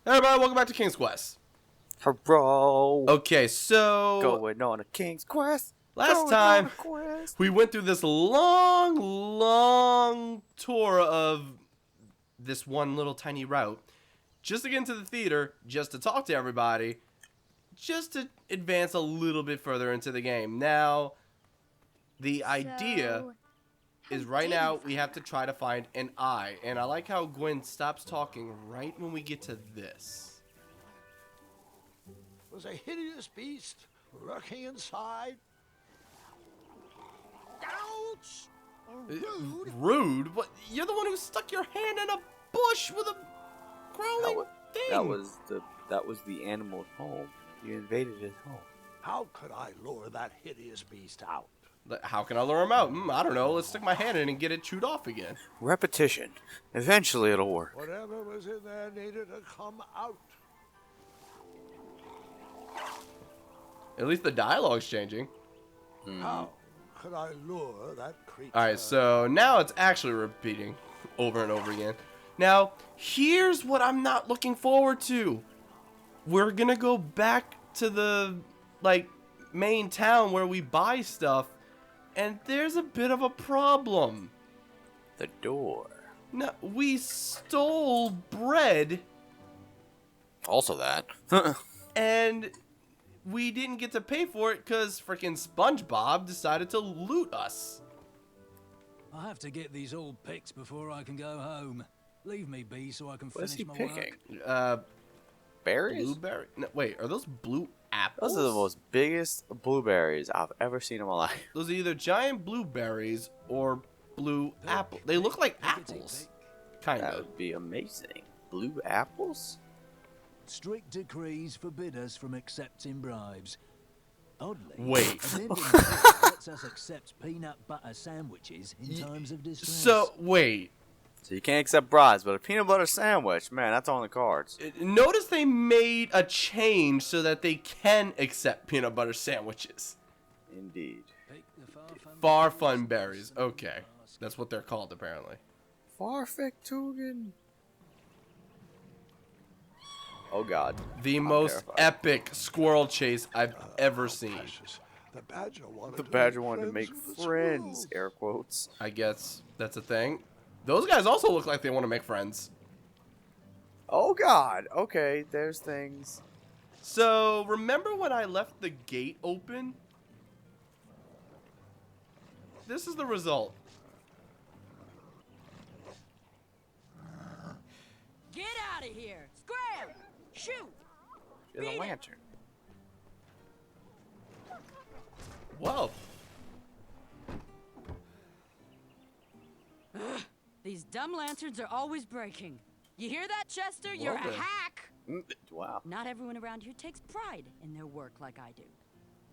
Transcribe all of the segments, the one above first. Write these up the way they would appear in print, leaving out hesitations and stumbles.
Hey everybody, welcome back to King's Quest. Bro. Okay, so Going on a King's Quest. last time we went through this long tour of this one little tiny route just to get into the theater, just to talk to everybody, just to advance a little bit further into the game. Now, the idea is right now we have to try to find an eye, and I like how Gwen stops talking right when we get to this. Was a hideous beast lurking inside. Ouch! Rude. Rude? What? You're the one who stuck your hand in a bush with a crawling thing. That was the animal's home. You invaded his home. How could I lure that hideous beast out? How can I lure him out? I don't know. Let's stick my hand in and get it chewed off again. Repetition. Eventually it'll work. Whatever was in there needed to come out. At least the dialogue's changing. How could I lure that creature? Alright, so now it's actually repeating over and over again. Now, here's what I'm not looking forward to. We're gonna go back to the, main town where we buy stuff, and there's a bit of a problem. The door. No, we stole bread, Also that. and we didn't get to pay for it because frickin' SpongeBob decided to loot us. I have to get these all picked before I can go home. Leave me be so I can What is finish he my picking? work. Berries? Blueberry? No, wait, are those blue apples? Those are the most biggest blueberries I've ever seen in my life. Those are either giant blueberries or blue apple. They look like apples. Kind That of. would be amazing. Blue apples? Strict decrees forbid us from accepting bribes. Oddly, Wait. a living book lets us accept peanut butter sandwiches in times of distress. So, wait. So you can't accept bribes, but a peanut butter sandwich, man, that's on the cards. Notice they made a change so that they can accept peanut butter sandwiches. Indeed. Pick the Far fun berries. Okay. That's what they're called, apparently. Farfektugen. Oh god. The I'm most terrified. epic squirrel chase I've ever seen. Precious. The badger wanted The to badger wanted to make with the friends, squirrels. air quotes. I guess that's a thing. Those guys also look like they want to make friends. Oh god. Okay, there's things. So, remember when I left the gate open? This is the result. Get out of here! Scram! Shoot! There's a Beat it. lantern. Whoa. These dumb lanterns are always breaking. You hear that, Chester? You're Well a then. hack! Wow. Not everyone around here takes pride in their work like I do.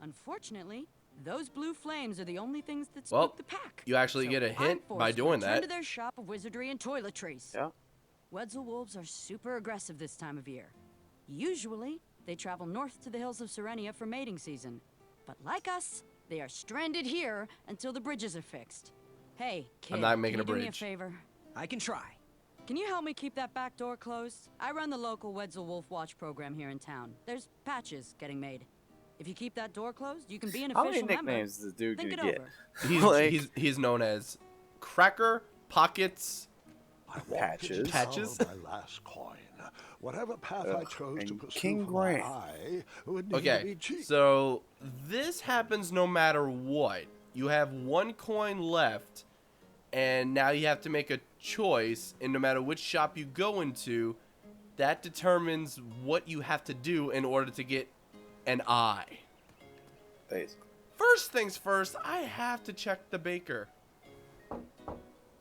Unfortunately, those blue flames are the only things that Well, spook the pack. you actually get a I'm hint forced by to doing return that. to their shop of wizardry and toiletries. Yeah. Wetzel wolves are super aggressive this time of year. Usually, they travel north to the hills of Serenia for mating season. But like us, they are stranded here until the bridges are fixed. Hey, kid, I'm not making can a you do me a bridge. favor? I can try. Can you help me keep that back door closed? I run the local Wetzel Wolf Watch program here in town. There's patches getting made. If you keep that door closed, you can be an How many official member. nicknames does the dude Think gonna it get? over. He's known as Cracker, Pockets. I walked Patches. into Patches? town with my last coin. Whatever path I chose to and pursue King for my Grant. eye would need to Okay, be cheap. so this happens no matter what. You have one coin left, and now you have to make a choice, and no matter which shop you go into, that determines what you have to do in order to get an eye. Basically. First things first, I have to check the baker.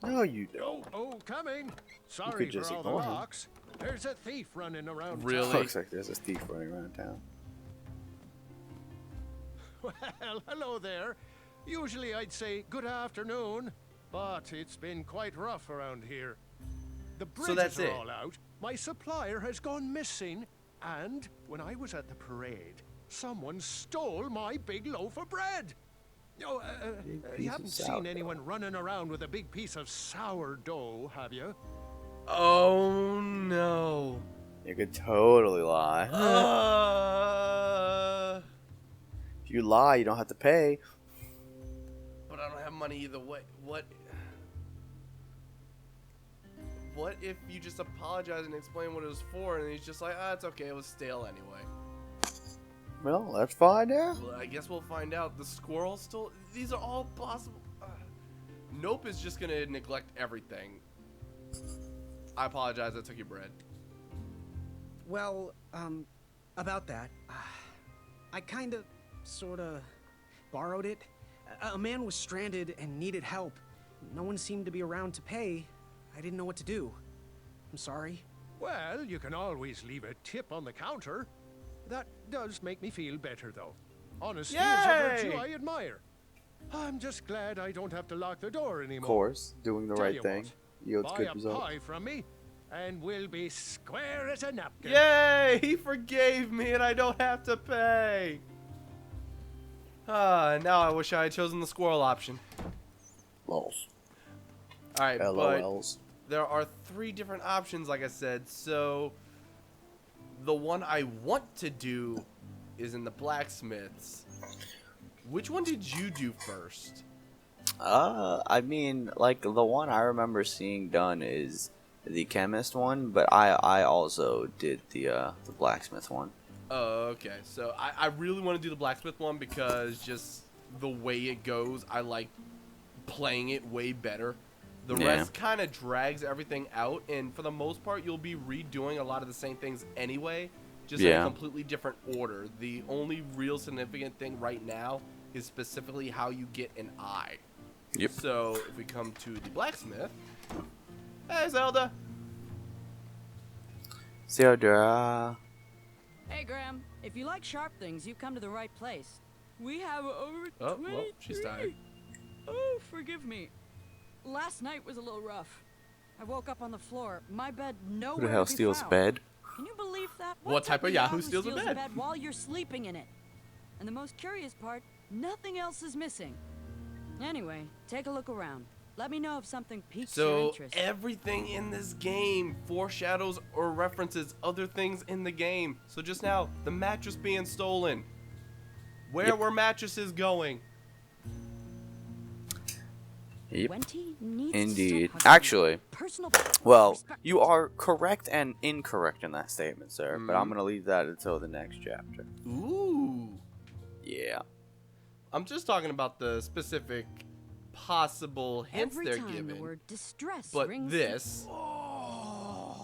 No, you don't. Oh, coming. Sorry just for all the ignore him. knocks. There's a thief running around Really? town. Looks like there's a thief running around town. Well, hello there. Usually I'd say good afternoon, but it's been quite rough around here. The bridges that's are it. all out. My supplier has gone missing, and when I was at the parade, someone stole my big loaf of bread. Oh, piece you of haven't seen sourdough. anyone running around with a big piece of sourdough, have you? Oh no. You could totally lie. If you lie, you don't have to pay. But I don't have money either way. What if you just apologize and explain what it was for, and he's just like, it's okay, it was stale anyway. Well, let's find out. Well, I guess we'll find out. The squirrel still... These are all possible... Nope is just gonna neglect everything. I apologize, I took your bread. Well, about that, I kinda, sorta, borrowed it. A man was stranded and needed help. No one seemed to be around to pay. I didn't know what to do. I'm sorry. Well, you can always leave a tip on the counter. That does make me feel better, though. Honesty is a virtue I admire. I'm just glad I don't have to lock the door anymore. Of course, doing the Tell right you thing what, yields buy good a results. pie from me, and we'll be square as a napkin. Yay! He forgave me and I don't have to pay! Now I wish I had chosen the squirrel option. Lols. Alright, but LOLs. there are 3 different options, like I said, so the one I want to do is in the blacksmith's. Which one did you do first? I mean, like, the one I remember seeing done is the chemist one, but I also did the blacksmith one. Oh, okay. So I really want to do the blacksmith one because just the way it goes, I like playing it way better. The rest kind of drags everything out, and for the most part, you'll be redoing a lot of the same things anyway, just in a completely different order. The only real significant thing right now is specifically how you get an eye. Yep. So if we come to the blacksmith, hey Zelda. Zelda. Hey, Graham. If you like sharp things, you've come to the right place. We have over 23. Oh, well, she's tired. Oh, forgive me. Last night was a little rough. I woke up on the floor. My bed nowhere Who the hell to be steals found. bed? Can you believe that? What type of Yahoo steals a bed? While you're sleeping in it? And the most curious part, nothing else is missing. Anyway, take a look around. Let me know if something piques your So interest. everything in this game foreshadows or references other things in the game. So just now, the mattress being stolen. Where were mattresses going? Yep. Wenty needs Indeed. to stop Actually, personal well, respect- you are correct and incorrect in that statement, sir. But I'm Mhm. gonna leave that until the next chapter. Ooh. Yeah. I'm just talking about the specific possible hints Every they're time given. the word distress But rings. this,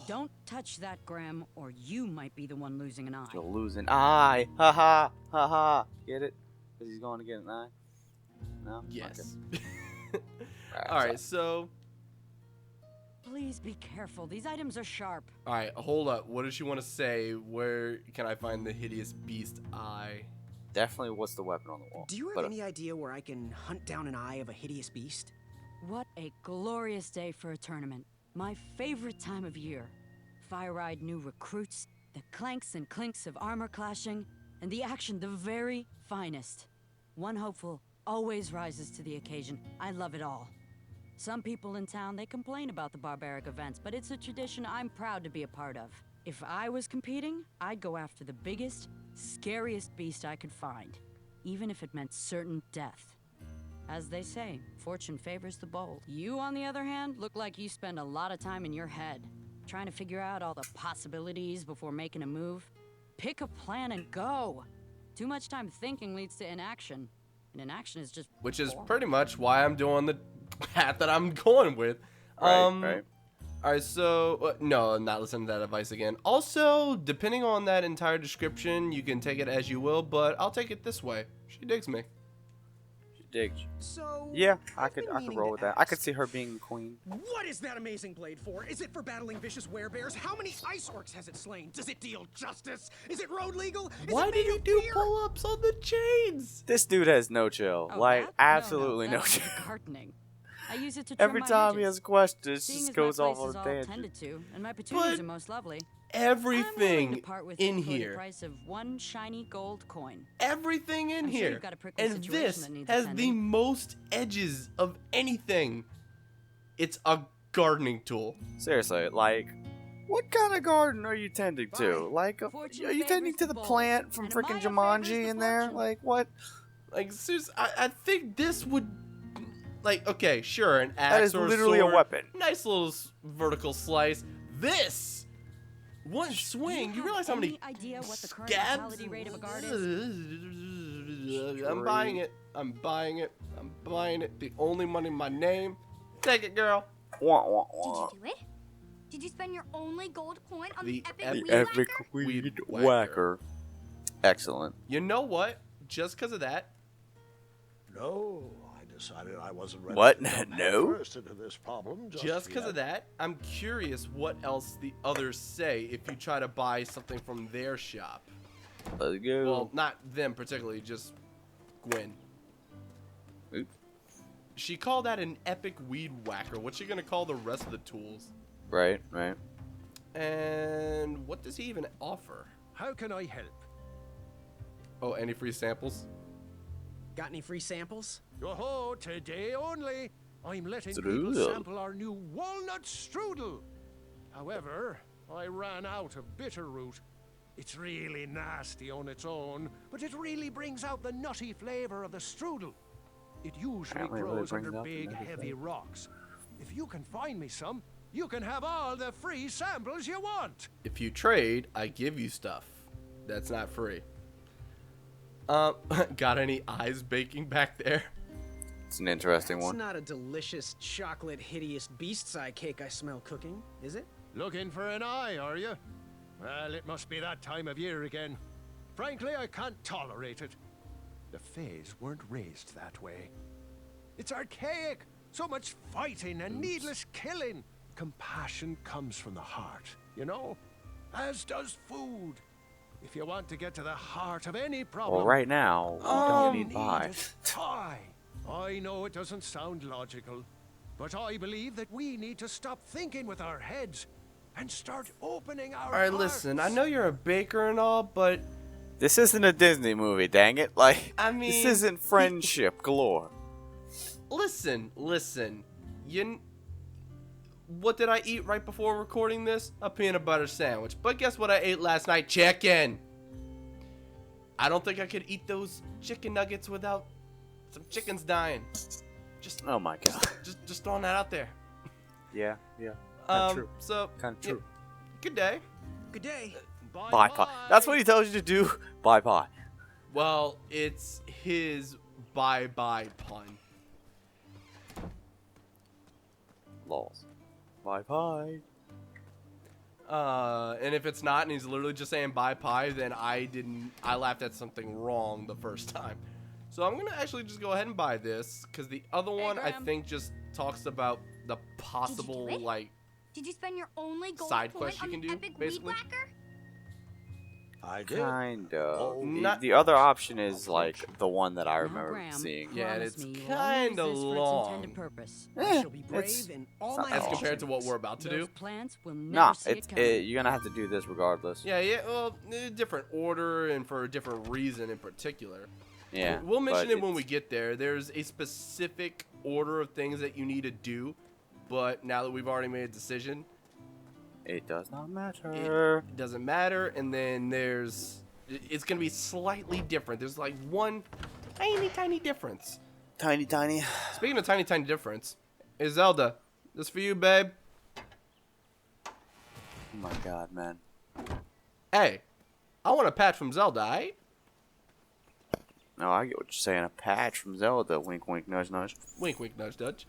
Don't touch that, Graham, or you might be the one losing an eye. You'll lose an eye. Ha ha. Ha ha. Get it? Because he's going to get an eye? No? yes. Okay. All right, so Please be careful. These items are sharp. all right, hold up. What does she want to say? Where can I find the hideous beast eye? Definitely what's the weapon on the wall. Do you have But, any idea where I can hunt down an eye of a hideous beast? What a glorious day for a tournament. My favorite time of year. Fire-eyed new recruits, the clanks and clinks of armor clashing, and the action the very finest. One hopeful always rises to the occasion. I love it all. Some people in town, they complain about the barbaric events, but it's a tradition I'm proud to be a part of. If I was competing, I'd go after the biggest, scariest beast I could find, even if it meant certain death. As they say, fortune favors the bold. You, on the other hand, look like you spend a lot of time in your head, trying to figure out all the possibilities before making a move. Pick a plan and go. Too much time thinking leads to inaction, and inaction is just Which is boring. pretty much why I'm doing the path that I'm going with. right. All right, so no, I'm not listening to that advice again. Also, depending on that entire description, you can take it as you will, but I'll take it this way. She digs me. She digs you. So Yeah, I I've could been meaning roll to with that. I could ask, see her being the queen. What is that amazing blade for? Is it for battling vicious werebears? How many ice orcs has it slain? Does it deal justice? Is it road legal? Is Why it did made he of do fear? pull-ups on the chains? This dude has no chill. Oh, like, that? absolutely no that's chill. for gardening. I use it to trim Every my time he hedges. has a question, it Seeing just as goes my off place on is a all tangent. tended to, and my petunias But are most lovely. I'm willing Everything to part with in it for the here. price of one shiny gold coin. Everything in I'm sure here. you've got a prickly And situation this that needs has the attending. most edges of anything. It's a gardening tool. Seriously, like, What kind of garden are you tending to? Fine. Like, Fortune are you tending favors to the the bold, plant from and freaking Amaya favors Jumanji the in there? fortune. Like, what? Like, seriously, I think this would, like, okay, sure, an axe That is or literally a sword, weapon. nice little vertical slice. This one swing, you have realize how many any idea what the current scabs? mortality rate of a guard I'm buying it. I'm buying it. I'm buying it. The only money in my name. Take it, girl. Wah, wah, Did wah. you do it? Did you spend your only gold coin on The the epic epic weed Epic whacker? weed whacker. whacker. Excellent. You know what? Just because of that, No, I decided I wasn't ready What? to jump No? headfirst into this problem just because yet. of that, I'm curious what else the others say if you try to buy something from their shop. Let's go. Well, not them particularly, just Gwen. Oops. She called that an epic weed whacker. What's she gonna call the rest of the tools? Right, right. And what does he even offer? How can I help? Oh, any free samples? Got any free samples? Oh, today only. I'm letting people Strudel. sample our new walnut strudel. However, I ran out of bitter root. It's really nasty on its own, but it really brings out the nutty flavor of the strudel. It usually Apparently it really grows brings under out the big, nutty heavy flavor. rocks. If you can find me some, you can have all the free samples you want. If you trade, I give you stuff. That's not free. Got any eyes baking back there? It's an interesting It's one. not a delicious chocolate hideous beast's eye cake I smell cooking, is it? Looking for an eye, are you? Well, it must be that time of year again. Frankly, I can't tolerate it. The Fays weren't raised that way. It's archaic. So much fighting and needless killing. Compassion comes from the heart, you know? As does food. If you want to get to the heart of any problem, Well, right now, we all don't you need pie. is pie. I know it doesn't sound logical, but I believe that we need to stop thinking with our heads and start opening our Alright, listen, I know you're a baker and all, but This isn't a Disney movie, dang it. Like, I mean, this isn't friendship galore. listen. What did I eat right before recording this? A peanut butter sandwich. But guess what I ate last night? Chicken. I don't think I could eat those chicken nuggets without some chickens dying. Just, Oh my god. just throwing that out there. Yeah, yeah. true. So, Kinda yeah, true. good day. Good day. Buy pie. That's what he tells you to do. Buy pie. Well, it's his bye-bye pun. Lols. Buy pie. And if it's not, and he's literally just saying bye pie, then I laughed at something wrong the first time. So I'm gonna actually just go ahead and buy this, because the other one I Graham. think just talks about the possible, it? like, Did you spend your only gold Side coin quest you on can the do, epic basically? weed whacker? I did. Kind of. Oh, Not- The other option is like the one that I Now, remember Graham, seeing. Yeah, and promise it's me you will kinda only use this for its long. intended purpose. I Eh, shall be it's- brave in all not my that as long. compared to what we're about to Those do. plants will never Nah, see it's it coming. you're gonna have to do this regardless. Yeah, well, different order and for a different reason in particular. Yeah. We'll mention but it when we it's- get there. There's a specific order of things that you need to do, but now that we've already made a decision, It does not matter. it doesn't matter. And then it's gonna be slightly different. There's like one tiny difference. Tiny. Speaking of tiny difference, hey Zelda, this for you, babe. Oh my god, man. Hey, I want a patch from Zelda, aight? No, I get what you're saying. A patch from Zelda. Wink, wink, nudge, nudge. Wink, wink, nudge, nudge.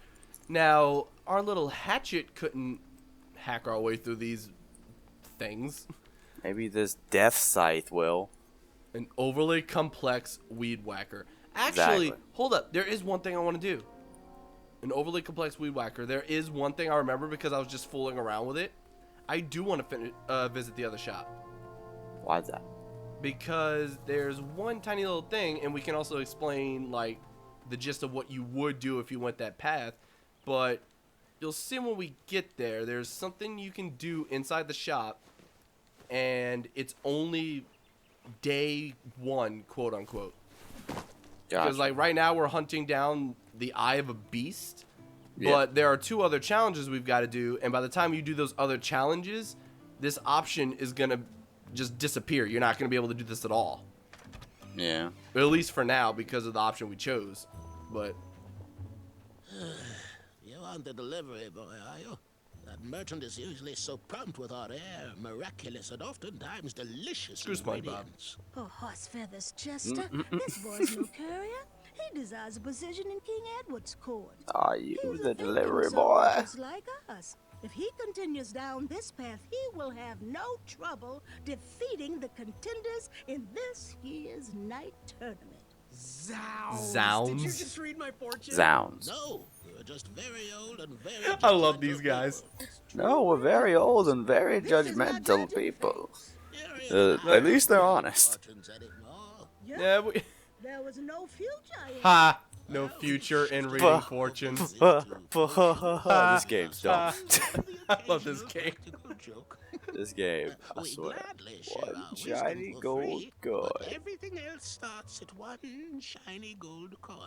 Now, our little hatchet couldn't hack our way through these things. Maybe this death scythe will. An overly complex weed whacker. Actually, Exactly. hold up. There is one thing I want to do. An overly complex weed whacker. There is one thing I remember because I was just fooling around with it. I do want to visit the other shop. Why's that? Because there's one tiny little thing, and we can also explain, like, the gist of what you would do if you went that path. But you'll see when we get there, there's something you can do inside the shop, and it's only day one, quote unquote. Because Gotcha. like right now we're hunting down the eye of a beast, Yeah. but there are two other challenges we've got to do, and by the time you do those other challenges, this option is going to just disappear. You're not going to be able to do this at all. Yeah. At least for now, because of the option we chose. But You aren't the delivery boy, are you? That merchant is usually so prompt with hot air, miraculous, and oftentimes delicious Screw SpongeBob. ingredients. Oh, horse feathers, Chester. This boy's no courier. He desires a position in King Edward's court. Are you He's the a thinking delivery soul boy? just like us. If he continues down this path, he will have no trouble defeating the contenders in this year's night tournament. Zounds. Did you Zounds. just read my fortune? Zounds. No, you're just very old and very. I love these guys. No, we're very old and very judgmental people. At least they're honest. Yep, Yeah, we... there was no future in Ha! No future in reading fortunes. This game's dumb. I love this game. This game, I swear. One shiny gold coin. Everything else starts at one shiny gold coin.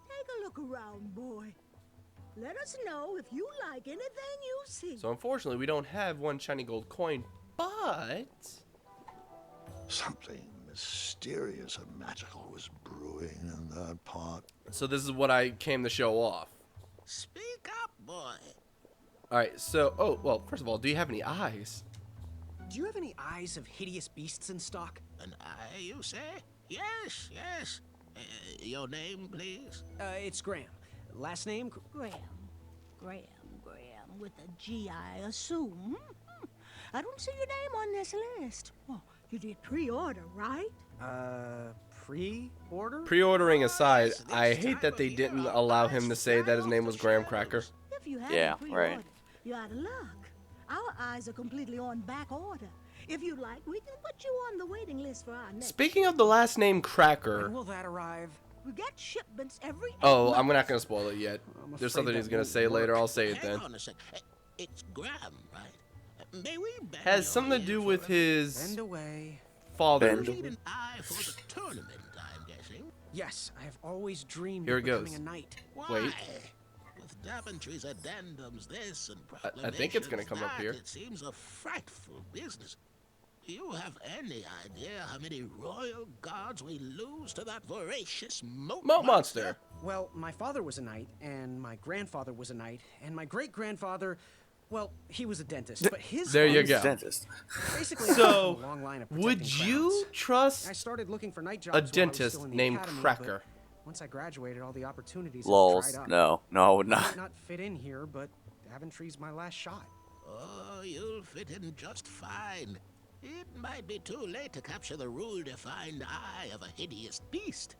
Take a look around, boy. Let us know if you like anything you see. So unfortunately, we don't have one shiny gold coin, but... Something mysterious and magical was brewing in that pot. So this is what I came to show off. Speak up, boy. Alright, so... Oh, well, first of all, do you have any eyes? Do you have any eyes of hideous beasts in stock? An eye, you say? Yes, yes. Your name, please? It's Graham. Last name? Graham, with a G, I assume. I don't see your name on this list. Oh, you did pre-order, right? Pre-order? Pre-ordering aside, I hate that they didn't allow him to say that his name was Graham Cracker. If you haven't Yeah, pre-ordered, right. you're out of luck. Our eyes are completely on back order. If you like, we can put you on the waiting list for our next. Speaking of the last name When Cracker... will that arrive? We get shipments every. Oh, 8 I'm not months. going to spoil it yet. I'm There's afraid something that he's going to won't say later. work. I'll say it Hang then. on a sec. It's Graham, right? May we bend Has your something to ear do for with a- his Send away. father. Bend. Need an eye for the tournament, I'm guessing. Yes, I have always dreamed Here of it goes. becoming a knight. Why? Wait. With Daventry's addendums, this and I think it's gonna proclamations come up that, here. It seems a frightful business. Do you have any idea how many royal guards we lose to that voracious moat Monster. Well, my father was a knight, and my grandfather was a knight, and my great-grandfather, well, he was a dentist, but his There you father- go. Dentist. Basically, So, a long line of would protecting you crowns. I trust started looking for night jobs a while I was dentist still in the named academy, but Cracker? Once I graduated, all the opportunities had Lols. dried up. No, I would I not. might not fit in here, but Daventry's my last shot. Oh, you'll fit in just fine. It might be too late to capture the rule-defined eye of a hideous beast,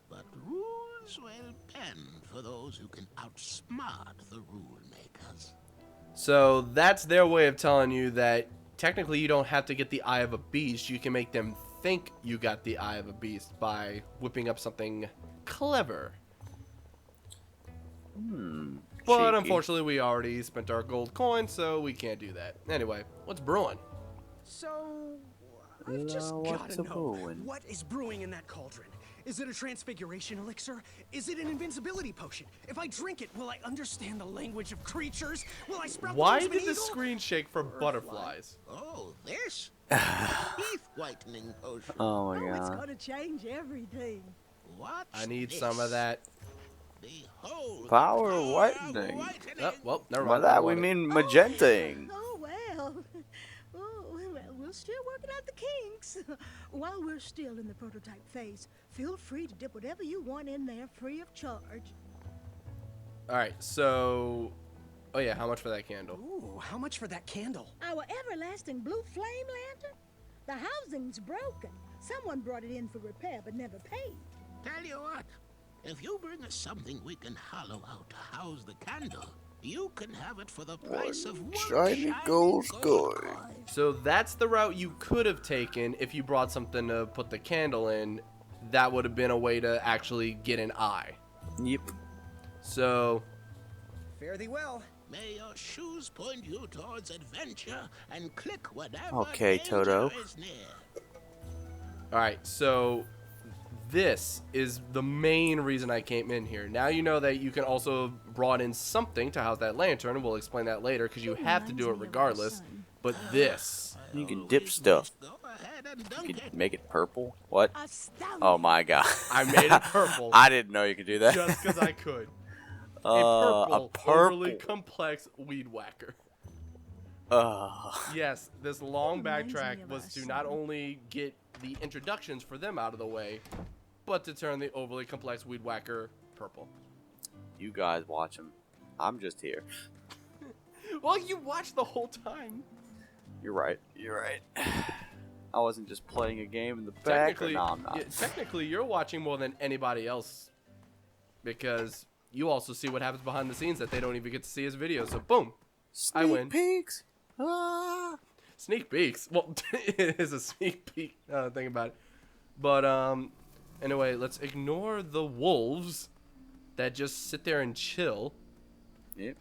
but rules will bend for those who can outsmart the rule makers. So that's their way of telling you that technically you don't have to get the eye of a beast. You can make them think you got the eye of a beast by whipping up something clever. But Cheeky. unfortunately, we already spent our gold coin, so we can't do that. Anyway, what's brewing? So, I've just Now gotta what's a know, brewing? what is brewing in that cauldron? Is it a transfiguration elixir? Is it an invincibility potion? If I drink it, will I understand the language of creatures? Will I sprout Why the wings of an did the eagle? screen shake for butterflies? Oh, this? Teeth whitening potion. Oh my Oh, it's god. gonna change everything. What's I need this? some of that. Behold, Power the of whitening. Oh, well, never By mind. I that don't we want it. mean magenting. Oh, well. Oh, well, we're still working out the kinks. While we're still in the prototype phase, feel free to dip whatever you want in there free of charge. All right, so... Oh, yeah, how much for that candle? Ooh, how much for that candle? Our everlasting blue flame lantern? The housing's broken. Someone brought it in for repair but never paid. Tell you what, if you bring us something we can hollow out to house the candle, you can have it for the price of one shiny gold coin. So that's the route you could have taken if you brought something to put the candle in. That would have been a way to actually get an eye. Yep. So, Fare thee well. May your shoes point you towards adventure and click whatever Okay, danger Toto. is near. alright, so this is the main reason I came in here. Now you know that you can also brought in something to house that lantern, and we'll explain that later because you It have to reminds do it me of our regardless. son. But this, You can dip stuff. Go ahead and You dunk can it. make it purple. What? Astounding. Oh my god. I made it purple I didn't know you could do that. just because I could. A Overly purple. complex weed whacker. Uh, Yes, this long Reminds me backtrack of was us. to not only get the introductions for them out of the way, but to turn the overly complex weed whacker purple. you guys watch him. I'm just here. Well, you watched the whole time. You're right. You're right. I wasn't just playing a game in the back. Technically, No, I'm not. yeah, technically, you're watching more than anybody else because you also see what happens behind the scenes that they don't even get to see as videos. So, boom, I win. Peeks. Ah. Sneak peeks. Well, it is a sneak peek. Think about it. But anyway, let's ignore the wolves that just sit there and chill. Yep.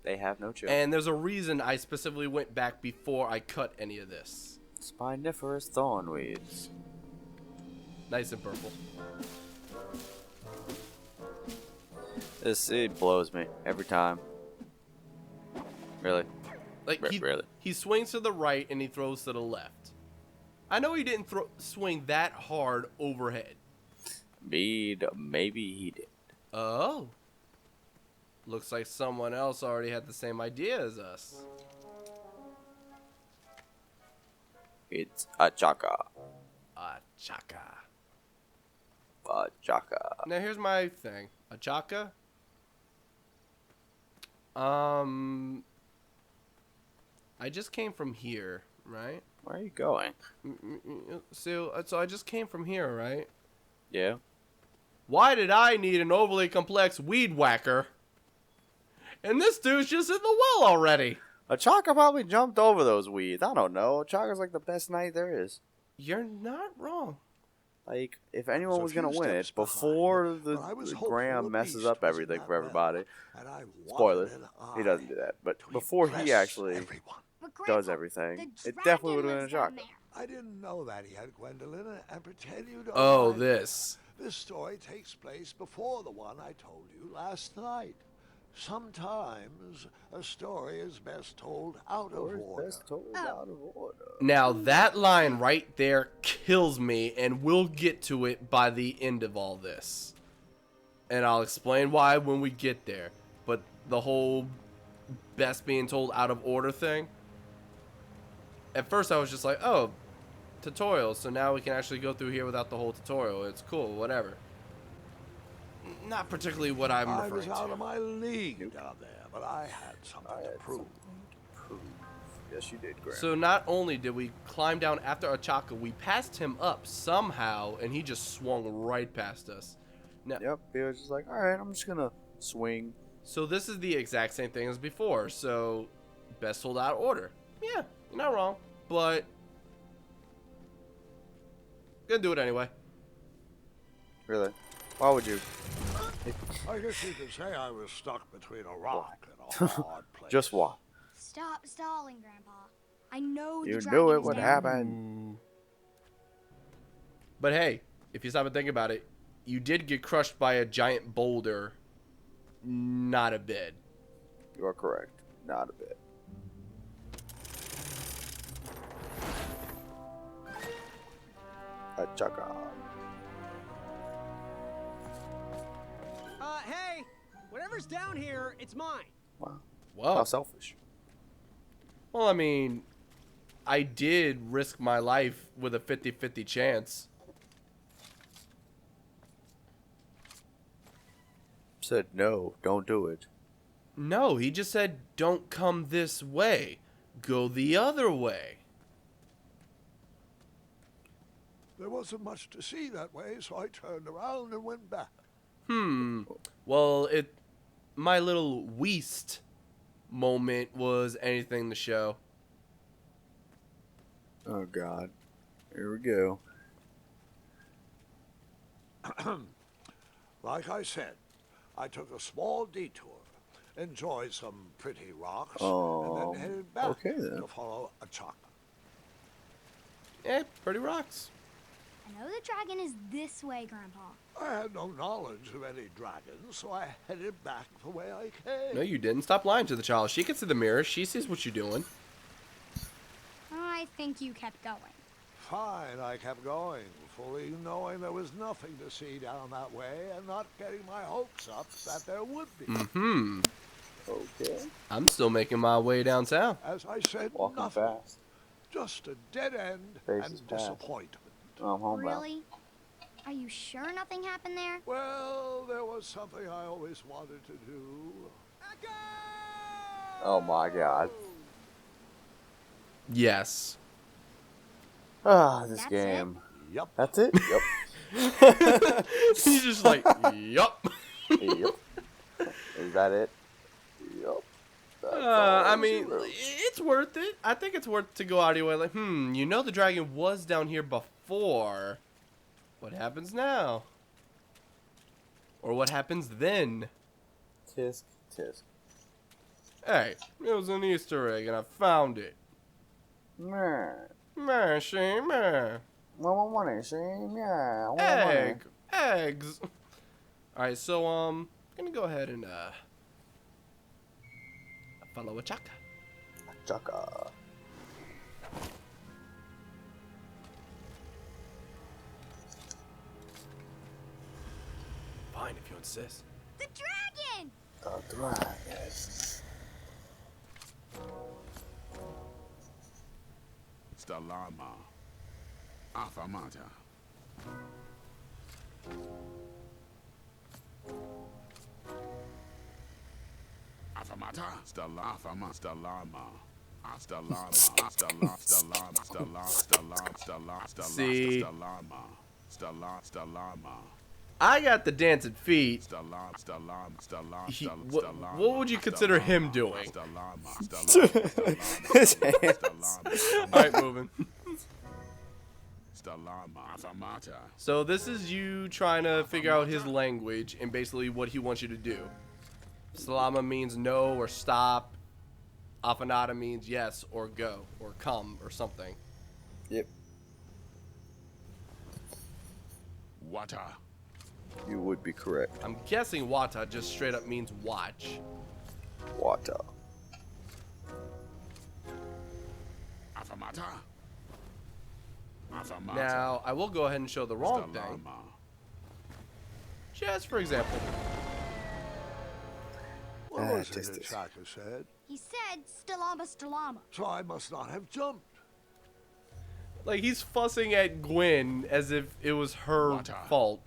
They have no chill. And there's a reason I specifically went back before I cut any of this. Spiniferous thornweeds. Nice and purple. This it blows me every time. Really? Like Really? he swings to the right and he throws to the left. I know he didn't swing that hard overhead. Maybe he did. Oh. Looks like someone else already had the same idea as us. It's a chaka. A chaka. A chaka. Now here's my thing. A chaka? I just came from here, right? Where are you going? So I just came from here, right? Yeah. Why did I need an overly complex weed whacker? And this dude's just in the well already. A chaka probably jumped over those weeds. I don't know. A chaka's like the best knight there is. You're not wrong. Like, if anyone So a was gonna few win steps it before behind, the but I was hopeful Graham the messes beast up was in everything that for everybody. well, and I Spoilers. wanted an He doesn't do that. But to before he impress actually everyone. But does Grandpa, everything, the it definitely dragon would have been a lives down chaka. there. I didn't know that he had Gwendolyn and pretend you don't. Oh, mind. this. This story takes place before the one I told you last night. Sometimes a story is best told out of order. Best told out of order. Now that line right there kills me, and we'll get to it by the end of all this. And I'll explain why when we get there. But the whole best being told out of order thing. At first I was just like, oh, tutorial. So now we can actually go through here without the whole tutorial. It's cool, whatever. Not particularly what I'm I was referring out to. of my league down there, but I had something to prove. Yes, you did, Graham. So not only did we climb down after Achaka, we passed him up somehow, and he just swung right past us. Now, Yep, he was just like, alright, I'm just gonna swing. so this is the exact same thing as before. So, best hold out of order. Yeah, you're not wrong, but gonna do it anyway. Really? Why would you? I guess you could say I was stuck between a rock and a hard place. Just why? Stop stalling, Grandpa. I know You the dragon knew it is would down happen. But hey, if you stop and think about it, you did get crushed by a giant boulder. Not a bit. You are correct. Not a bit. A chaka. Hey, whatever's down here, it's mine. Wow. Whoa. How selfish. Well, I mean, I did risk my life with a 50-50 chance. Said no, don't do it. No, he just said, don't come this way. Go the other way. There wasn't much to see that way, so I turned around and went back. Well, my little Weast moment was anything to show. Oh God. Here we go. Like I said, I took a small detour, enjoyed some pretty rocks, Oh, and then headed back okay then. to follow a chaka. Pretty rocks. I know the dragon is this way, Grandpa. I had no knowledge of any dragons, so I headed back the way I came. No, you didn't. Stop lying to the child. She can see the mirror. She sees what you're doing. I think you kept going. Fine, I kept going, fully knowing there was nothing to see down that way and not getting my hopes up that there would be. Mm-hmm. Okay. I'm still making my way downtown. As I said, Walking nothing. fast. Just a dead end Faces and past. disappointment. Oh, I'm homebound. Really? Are you sure nothing happened there? Well, there was something I always wanted to do. Oh my god. Yes. Ah, this That's game. Yep. That's it? Yep. He's just like, yup. Yep. Is that it? Yep. That's all I she mean, wrote. it's worth it. I think it's worth to go out of your way. Like, you know the dragon was down here before. What happens now? Or what happens then? Tisk, tisk. Hey, it was an Easter egg and I found it. Meh. Man, shame, man. Money, shame, yeah. Eggs. Alright, so, gonna go ahead and, follow a chaka. Chaka. Fine, if you insist. The dragon! The dragon. Stalama. Afamata. Afamata. Stalama. Stalama. See, Stalama. I got the dancing feet. What would you consider him doing? His hands. Alright, moving. So this is you trying to figure out his language and basically what he wants you to do. Salama means no or stop. Afanada means yes or go or come or something. Yep. Water. You would be correct. I'm guessing wata just straight up means watch. Water. Afamata. Now, I will go ahead and show the wrong thing. Just for example. What was it just that this. Shaka said? He said, Stalama, Stalama. So I must not have jumped. Like, he's fussing at Gwen as if it was her fault.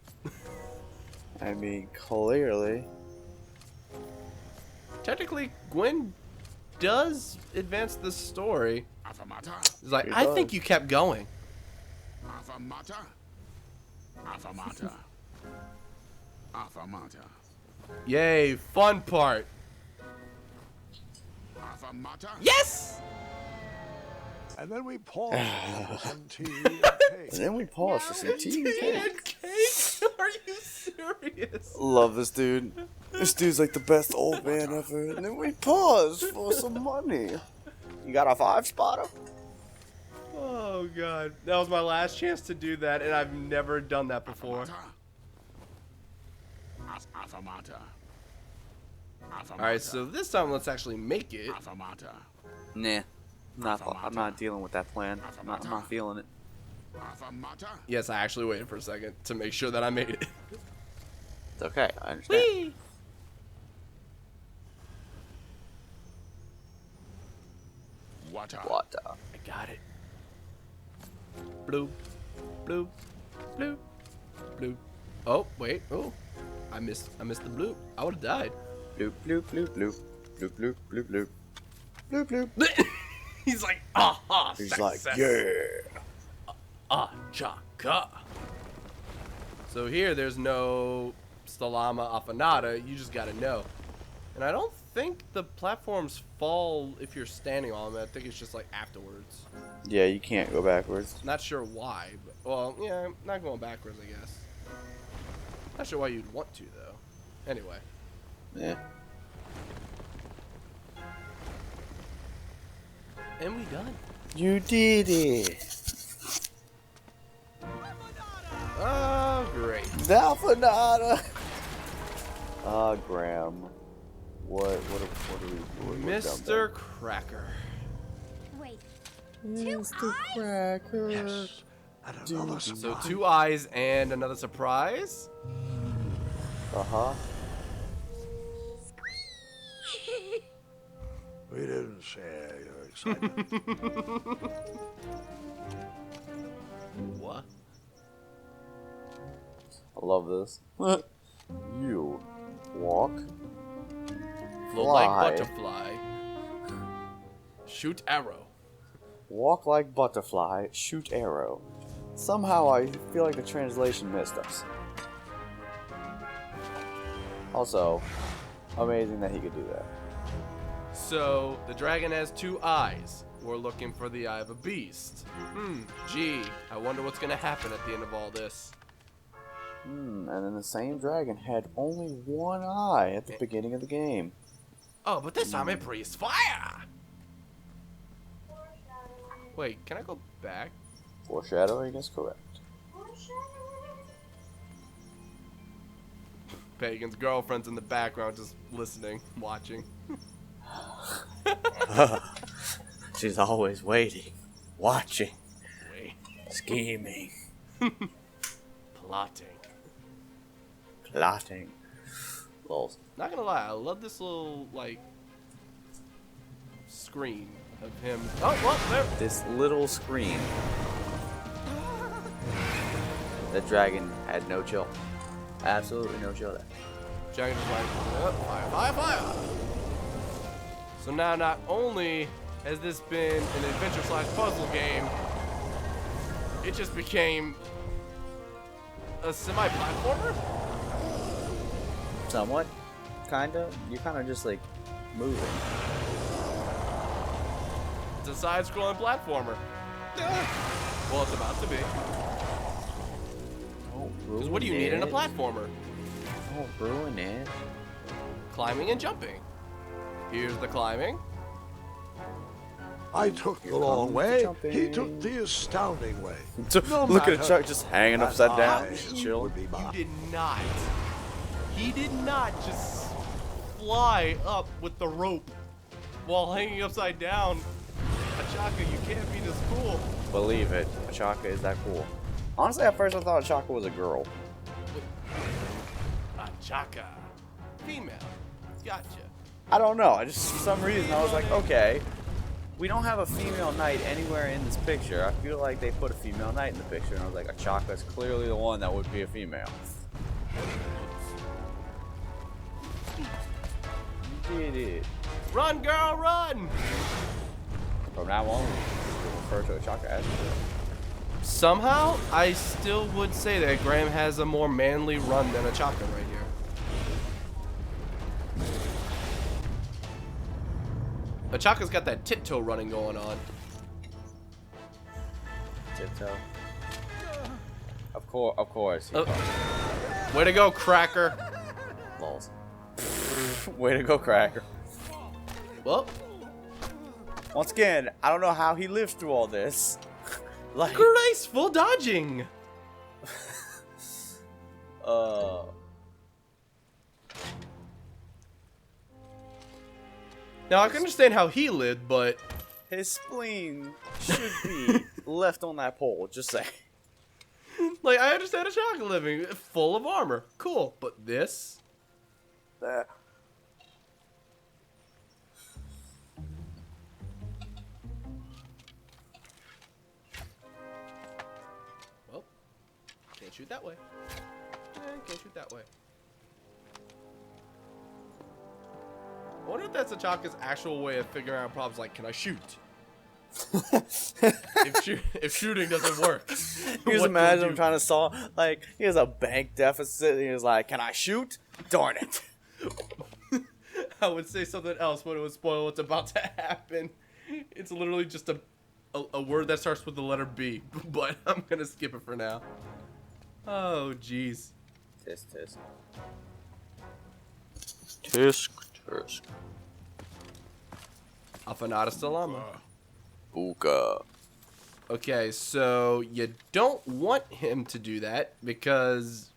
I mean, clearly. Technically, Gwen does advance the story. Afamata. It's like, She I does. think you kept going. Afamata. Afamata. Afamata. Yay, fun part. Afamata. Yes! And then we paused for some tea and cake. And then we pause for some tea. And cake? Are you serious? Love this dude. This dude's like the best old man ever. And then we pause for some money. You got a 5-spotter? Oh, God. That was my last chance to do that, and I've never done that before. Afamata. Alright, so this time let's actually make it. Afamata. Nah. I'm not dealing with that plan. I'm not feeling it. Afamata. Yes, I actually waited for a second to make sure that I made it. It's okay. I understand. Whee! Water. Water. I got it. Bloop, bloop, bloop, bloop. Oh, wait. Oh, I missed the bloop. I would have died. Bloop, bloop, bloop, bloop. Bloop, bloop, bloop, bloop. Bloop, bloop. He's like, aha, He's success. like, yeah. Chaka. So here, there's no Stalama Afanada. You just gotta know. And I don't think the platforms fall if you're standing on them. I think it's just like afterwards. Yeah, you can't go backwards. Not sure why, but well, yeah, not going backwards, I guess. Not sure why you'd want to though. Anyway. Yeah. And we done. You did it. Oh, great. Dalfinata. Graham. What are we doing? Mr. Cracker. Wait, Mr. Cracker. Yes, and another So surprise. 2 eyes and another surprise. Uh-huh. We didn't share your excitement. What? I love this. You walk, Float like Fly. butterfly. Shoot arrow. walk like butterfly, shoot arrow. Somehow I feel like the translation missed us. Also, amazing that he could do that. So the dragon has 2 eyes. We're looking for the eye of a beast. Gee, I wonder what's gonna happen at the end of all this. And then the same dragon had only 1 eye at the beginning of the game. Oh, but this time it breathes fire! Wait, can I go back? Foreshadowing is correct. Pagan's girlfriend's in the background just listening, watching. She's always waiting, watching, Wait. scheming, Plotting. plotting. Lols. Not gonna lie, I love this little, like, screen of him. Oh, what? There. This little screen. The dragon had no chill. Absolutely no chill there. Dragon just like, fire, fire, fire! So now not only has this been an adventure/puzzle game, it just became a semi-platformer? Somewhat. Kinda. You're kinda just like moving. It's a side-scrolling platformer. Well, it's about to be. Because what do you need in a platformer? Don't ruin it. Climbing and jumping. Here's the climbing. I took the long way. He took the astounding way. No Look at matter Chuck just hanging upside down. I Chill. would be You mine. did not. He did not just fly up with the rope while hanging upside down. Achaka, you can't be this cool. Believe it. Achaka is that cool. Honestly, at first I thought Achaka was a girl. Achaka. Female. Gotcha. I don't know. I just, for some reason, I was like, okay. We don't have a female knight anywhere in this picture. I feel like they put a female knight in the picture, and I was like, Achaka is clearly the one that would be a female. You did it. Run, girl, run! From now on, we'll refer to Achaka as a girl. Somehow, I still would say that Graham has a more manly run than Achaka right here. Achaka's got that tiptoe running going on. Tiptoe. Of course. Way to go, Cracker. Lols. Way to go, Cracker. Well, Once again, I don't know how he lives through all this. Like, graceful dodging. Now, I can understand how he lived, but his spleen should be left on that pole, just say. like, I understand Achaka living full of armor. Cool. But this? Well, can't shoot that way. Can't shoot that way. I wonder if that's Achaka's actual way of figuring out problems like, can I shoot? if shooting doesn't work. You just what do I imagine him do? trying to solve, like, he has a bank deficit, and he's like, can I shoot? Darn it. I would say something else, but it would spoil what's about to happen. It's literally just a word that starts with the letter B, but I'm gonna skip it for now. Oh, jeez. Tisk, tisk. Tisk, tisk. Afanatus Salama. Ooka. Okay, so you don't want him to do that, because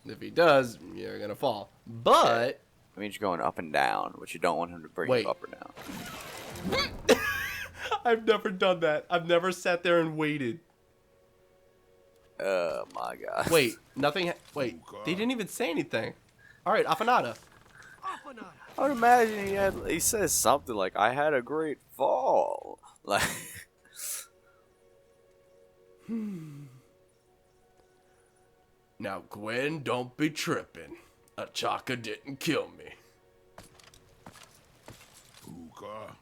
if he does, you're gonna fall. But... It means you're going up and down, but you don't want him to bring Wait. you up or down. I've never done that. I've never sat there and waited. Oh my god. Wait, nothing. Wait, they didn't even say anything. All right, Afanada. I would imagine he says something like, "I had a great fall." Like. Now, Gwen, don't be tripping. Achaka didn't kill me. Hookah.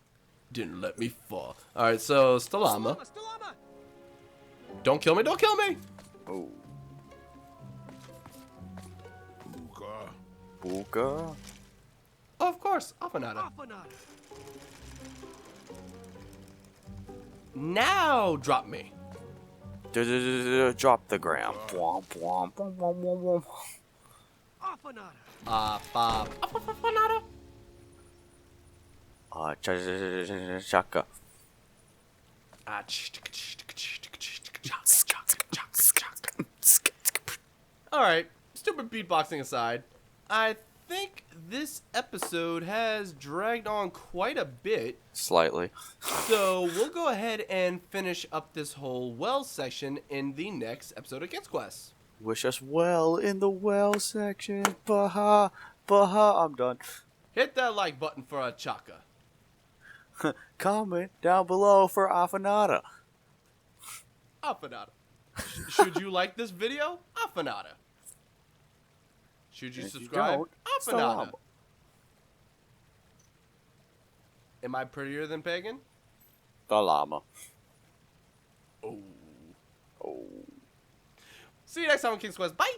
Didn't let me fall. All right, so Stalama. Don't kill me! Don't kill me! Oh. Hookah. Hookah. Oh, of course, Afanada. Now drop me. Drop the gram. Womp, womp, womp, womp, womp, womp. Afanada. Chaka. Alright, stupid beatboxing aside, I think this episode has dragged on quite a bit. Slightly. So we'll go ahead and finish up this whole well section in the next episode of Kids Quest. Wish us well in the well section. Baha, baha. I'm done. Hit that like button for Achaka. Comment down below for Afanada. Afanada. Should you like this video? Afanada. Should you If you subscribe? don't, Afanada. Stalama. Am I prettier than Pagan? The llama. Oh. Oh. See you next time on King's Quest. Bye!